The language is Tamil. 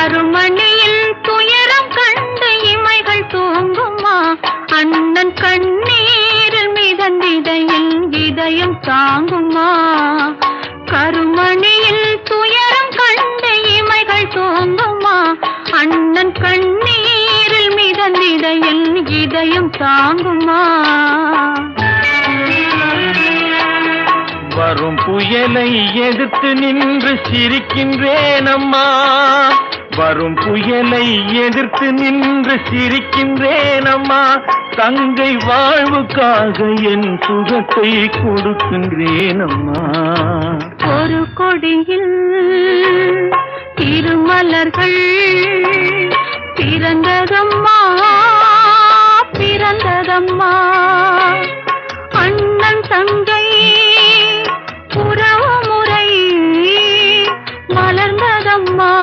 கருமணியில் துயரம் கண்டு இமைகள் தூங்குமா? அண்ணன் கண்ணீரில் மிதந்திடையில் இதயம் தாங்குமா? கருமணியில் துயரம் கண்டு இமைகள் தூங்குமா? அண்ணன் கண்ணீரில் மிதந்திடையில் இதயம் தாங்குமா? வரும் புயலை எதிர்த்து நின்று சிரிக்கின்றேன் அம்மா. வரும் புயலை எதிர்த்து நின்று சிரிக்கின்றேன் அம்மா. தங்கை வாழ்வுக்காக என் சுகத்தை கொடுக்கின்றேன் அம்மா. ஒரு கொடியில் திருமலர்கள் பிறந்ததம்மா, பிறந்ததம்மா. அண்ணன் தங்கை